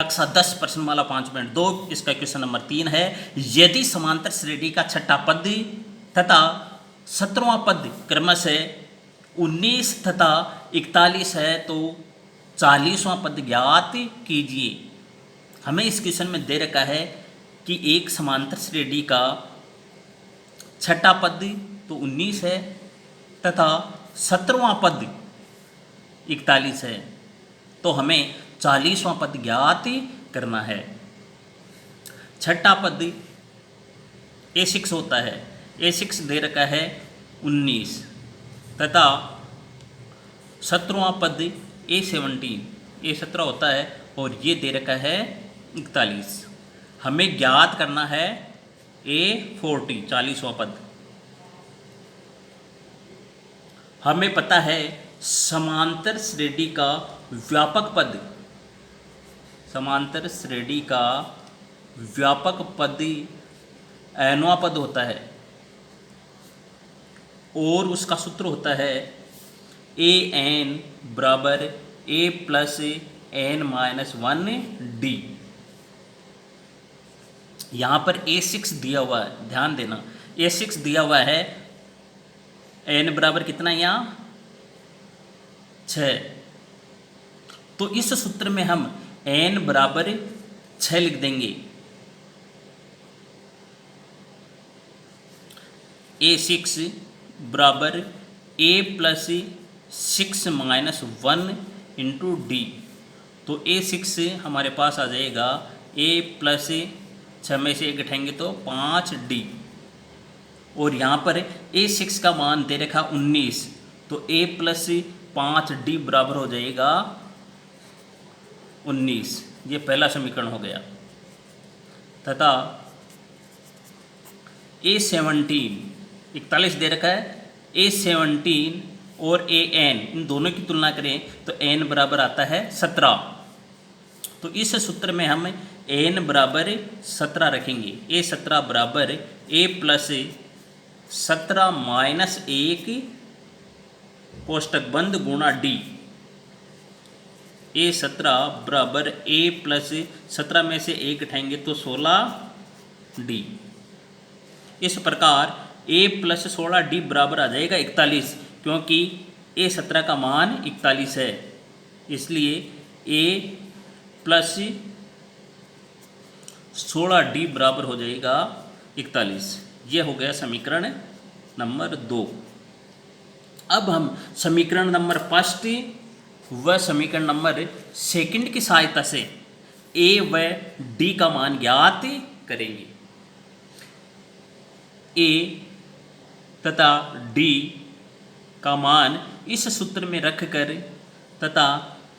कक्षा 10 प्रश्न वाला 5.2 इसका क्वेश्चन नंबर 3 है। यदि समांतर श्रेणी का छठा पद तथा 17वां पद क्रमशः 19 तथा 41 है तो 40वां पद ज्ञात कीजिए। हमें इस क्वेश्चन में दे रखा है कि एक समांतर श्रेणी का छठा पद तो 19 है तथा 17वां पद 41 है, तो हमें 40वां पद ज्ञात करना है। छठा पद A6 होता है, A6 दे रखा है 19 तथा 17वां पद A17 होता है और ये दे रखा है 41। हमें ज्ञात करना है A40 40वां पद। हमें पता है समांतर श्रेणी का व्यापक पद, समांतर श्रेणी का व्यापक पद nवां पद होता है और उसका सूत्र होता है an बराबर a प्लस n-1d। यहाँ पर A6 दिया हुआ है, ध्यान देना A6 दिया हुआ है, n बराबर कितना यहाँ 6, तो इस सूत्र में हम n बराबर 6 लिख देंगे। A6 बराबर a प्लस 6-1 इंटू डी, तो A6 हमारे पास आ जाएगा a प्लस 6 में से 1 घटाएंगे तो 5d, और यहाँ पर A6 का मान दे रखा 19, तो a प्लस 5d बराबर हो जाएगा 19। ये पहला समीकरण हो गया। तथा A17 41 दे रखा है, A17 और an इन दोनों की तुलना करें तो n बराबर आता है 17, तो इस सूत्र में हम n बराबर 17 रखेंगे। A17 बराबर a प्लस 17 माइनस 1 कोष्टक बंद गुणा d। A17 बराबर a प्लस 17 में से 1 घटाएंगे तो 16d। इस प्रकार a प्लस 16d बराबर आ जाएगा 41, क्योंकि A17 का मान 41 है, इसलिए a प्लस 16d बराबर हो जाएगा 41। यह हो गया समीकरण नंबर 2। अब हम समीकरण नंबर 1 व समीकरण नंबर 2 की सहायता से a व d का मान ज्ञात करेंगे। a तथा d का मान इस सूत्र में रखकर तथा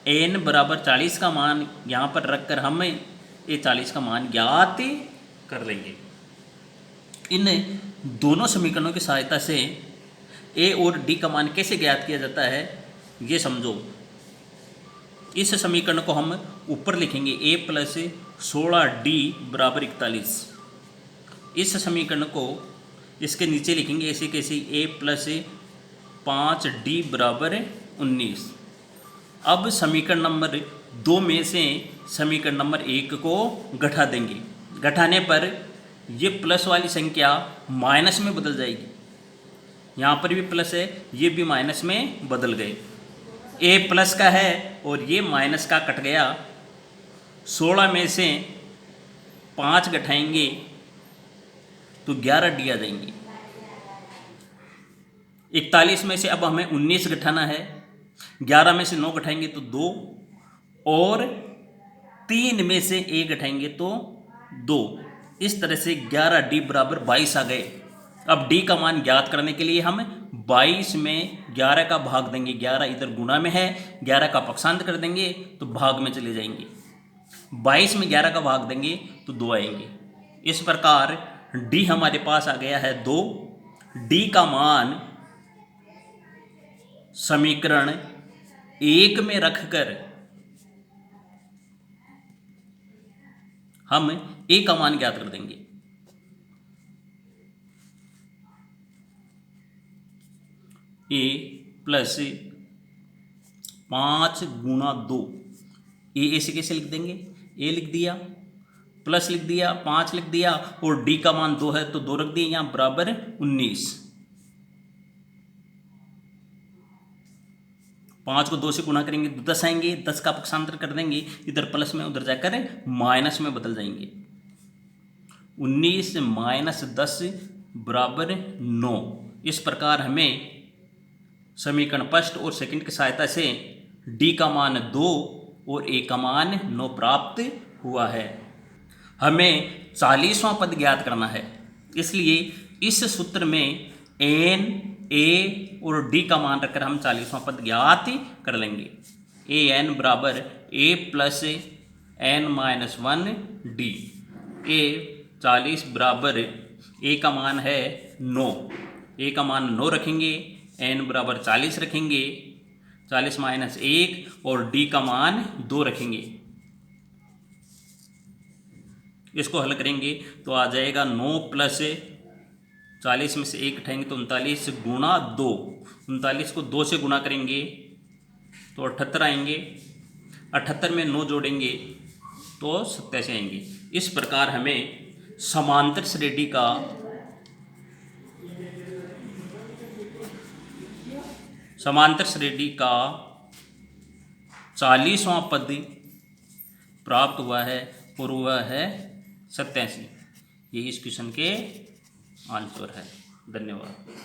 n बराबर 40 का मान यहाँ पर रखकर हम ये 40 का मान ज्ञात कर लेंगे। इन दोनों समीकरणों की सहायता से a और d का मान कैसे ज्ञात किया जाता है ये समझो। इस समीकरण को हम ऊपर लिखेंगे a प्लस 16d बराबर 41। इस समीकरण को इसके नीचे लिखेंगे ऐसे कैसे a प्लस 5d बराबर 19। अब समीकरण नंबर 2 में से समीकरण नंबर 1 को घटा देंगे। घटाने पर ये प्लस वाली संख्या माइनस में बदल जाएगी, यहाँ पर भी प्लस है, ये भी माइनस में बदल गए। a प्लस का है और ये माइनस का कट गया। 16 में से 5 घटाएंगे तो 11d आ जाएंगे। 41 में से अब हमें 19 घटाना है, 11 में से 9 घटाएंगे तो 2, और 3 में से 1 घटाएंगे तो 2। इस तरह से 11d बराबर 22 आ गए। अब d का मान ज्ञात करने के लिए हम 22 में 11 का भाग देंगे, 11 इधर गुणा में है, 11 का पक्षांत कर देंगे तो भाग में चले जाएंगे। 22 में 11 का भाग देंगे तो 2 आएंगे। इस प्रकार d हमारे पास आ गया है 2। d का मान समीकरण 1 में रखकर हम a का मान ज्ञात कर देंगे। a प्लस 5 गुणा 2, ए ऐसे कैसे लिख देंगे, ए लिख दिया, प्लस लिख दिया, 5 लिख दिया, और डी का मान 2 है तो 2 रख दिए यहाँ बराबर 19। 5 को 2 से गुणा करेंगे तो 10 आएंगे, 10 का पक्षांतर कर देंगे, इधर प्लस में उधर जाकर माइनस में बदल जाएंगे। 19 माइनस 10 बराबर 9। इस प्रकार हमें समीकरण फर्स्ट और सेकंड की सहायता से डी का मान 2 और ए का मान 9 प्राप्त हुआ है। हमें 40वां पद ज्ञात करना है, इसलिए इस सूत्र में एन, ए और डी का मान रखकर हम 40वां पद ज्ञात कर लेंगे। ए एन बराबर ए प्लस एन माइनस 1 डी। ए 40 बराबर ए का मान है 9, ए का मान 9 रखेंगे, एन बराबर 40 रखेंगे, 40 माइनस 1 और डी का मान 2 रखेंगे। इसको हल करेंगे तो आ जाएगा 9 प्लस 40 में से 1 उठाएंगे तो 39 गुणा 2, 39 को 2 से गुणा करेंगे तो 78 आएंगे, 78 में 9 जोड़ेंगे तो 87 आएंगे। इस प्रकार हमें समांतर श्रेणी का समांतर श्रेणी का 40वां पद प्राप्त हुआ है और वह है 87। ये इस क्वेश्चन के आंसर है। धन्यवाद।